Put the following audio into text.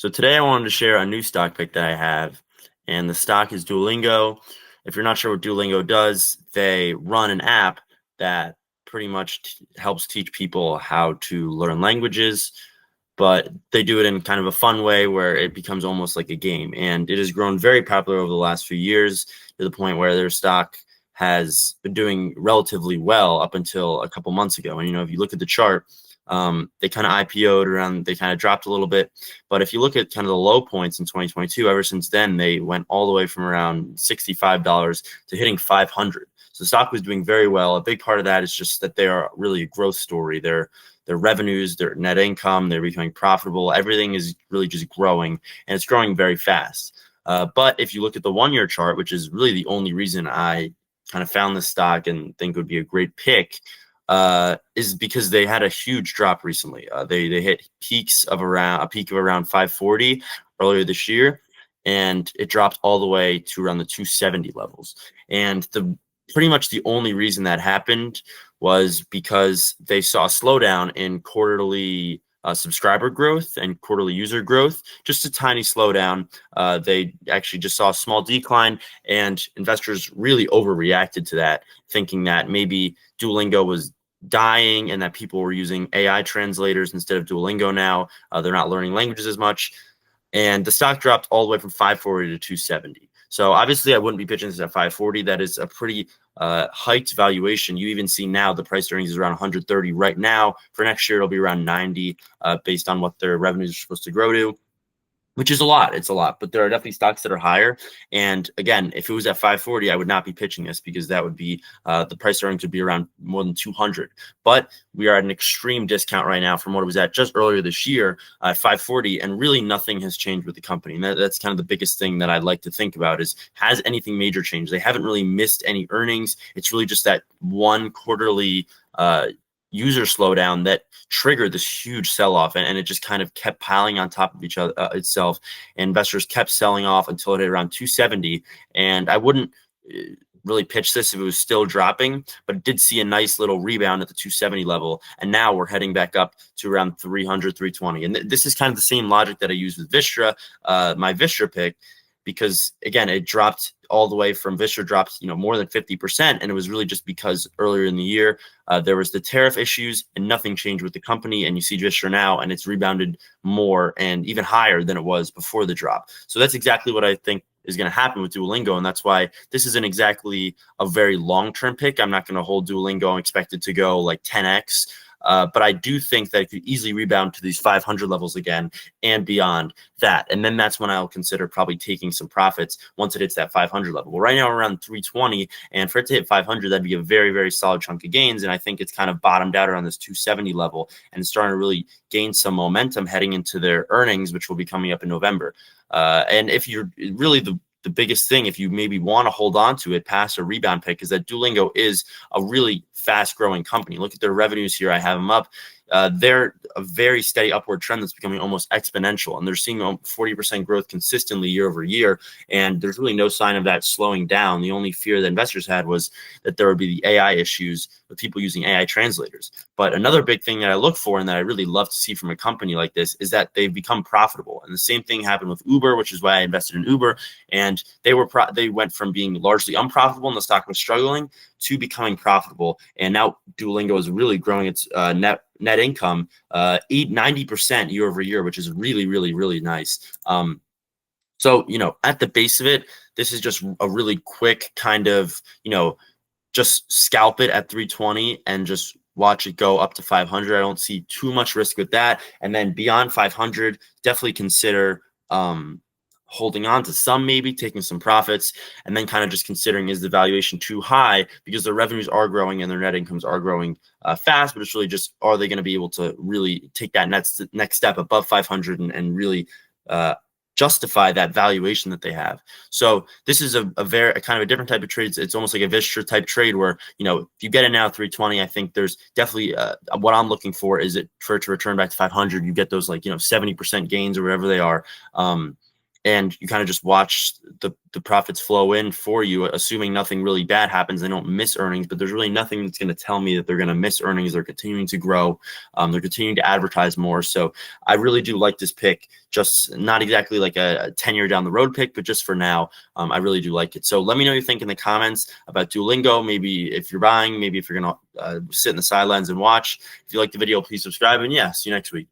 So today I wanted to share a new stock pick that I have, and the stock is Duolingo. If you're not sure what Duolingo does, they run an app that pretty much helps teach people how to learn languages, but they do it in kind of a fun way where it becomes almost like a game. And it has grown very popular over the last few years to the point where their stock has been doing relatively well up until a couple months ago. And, if you look at the chart, they kind of IPO'd around, they kind of dropped a little bit. But if you look at kind of the low points in 2022, ever since then, they went all the way from around $65 to hitting 500. So the stock was doing very well. A big part of that is just that they are really a growth story. Their revenues, their net income, they're becoming profitable. Everything is really just growing, and it's growing very fast. But if you look at the 1-year chart, which is really the only reason I kind of found this stock and think would be a great pick, is because they had a huge drop recently. They hit peak of around 540 earlier this year, and it dropped all the way to around the 270 levels. And pretty much the only reason that happened was because they saw a slowdown in quarterly subscriber growth and quarterly user growth, just a tiny slowdown. They actually just saw a small decline, and investors really overreacted to that, thinking that maybe Duolingo was dying and that people were using AI translators instead of Duolingo now. They're not learning languages as much. And the stock dropped all the way from 540 to 270. So obviously I wouldn't be pitching this at 540. That is a pretty hiked valuation. You even see now the price earnings is around 130 right now. For next year, it'll be around 90 based on what their revenues are supposed to grow to, which is a lot. It's a lot, but there are definitely stocks that are higher. And again, if it was at 540, I would not be pitching this because that would be the price earnings would be around more than 200. But we are at an extreme discount right now from what it was at just earlier this year, 540, and really nothing has changed with the company. And that's kind of the biggest thing that I'd like to think about is, has anything major changed? They haven't really missed any earnings. It's really just that one quarterly user slowdown that triggered this huge sell-off, and it just kind of kept piling on top of each other itself. And investors kept selling off until it hit around 270. And I wouldn't really pitch this if it was still dropping, but it did see a nice little rebound at the 270 level. And now we're heading back up to around 300, 320. And this is kind of the same logic that I used with Vistra, my Vistra pick, because again, it dropped all the way from Vistra dropped, more than 50%. And it was really just because earlier in the year, there was the tariff issues and nothing changed with the company. And you see Vistra now, and it's rebounded more and even higher than it was before the drop. So that's exactly what I think is going to happen with Duolingo. And that's why this isn't exactly a very long-term pick. I'm not going to hold Duolingo and expect it to go like 10x. But I do think that it could easily rebound to these 500 levels again and beyond that. And then that's when I'll consider probably taking some profits once it hits that 500 level. Well, right now we're around 320, and for it to hit 500, that'd be a very, very solid chunk of gains. And I think it's kind of bottomed out around this 270 level and starting to really gain some momentum heading into their earnings, which will be coming up in November. And if you're really the biggest thing, if you maybe want to hold on to it past a rebound pick, is that Duolingo is a really fast growing company. Look at their revenues here. I have them up. They're a very steady upward trend that's becoming almost exponential, and they're seeing 40% growth consistently year over year. And there's really no sign of that slowing down. The only fear that investors had was that there would be the AI issues with people using AI translators. But another big thing that I look for and that I really love to see from a company like this is that they've become profitable. And the same thing happened with Uber, which is why I invested in Uber. And they went from being largely unprofitable and the stock was struggling to becoming profitable. And now Duolingo is really growing its net income 90% year over year, which is really, really, really nice. So, at the base of it, this is just a really quick kind of, just scalp it at 320 and just watch it go up to 500. I don't see too much risk with that. And then beyond 500, definitely consider holding on to some, maybe taking some profits, and then kind of just considering, is the valuation too high, because their revenues are growing and their net incomes are growing fast, but it's really just, are they going to be able to really take that next step above 500 and really justify that valuation that they have. So this is a kind of a different type of trade. It's almost like a Vistra type trade where, if you get it now at 320, I think there's definitely what I'm looking for is for it to return back to 500. You get those 70% gains or whatever they are. and you kind of just watch the profits flow in for you, assuming nothing really bad happens. They don't miss earnings, but there's really nothing that's going to tell me that they're going to miss earnings. They're continuing to grow. They're continuing to advertise more. So I really do like this pick, just not exactly like a 10-year down the road pick, but just for now, I really do like it. So let me know what you think in the comments about Duolingo. Maybe if you're buying, maybe if you're going to sit in the sidelines and watch. If you like the video, please subscribe. And yeah, see you next week.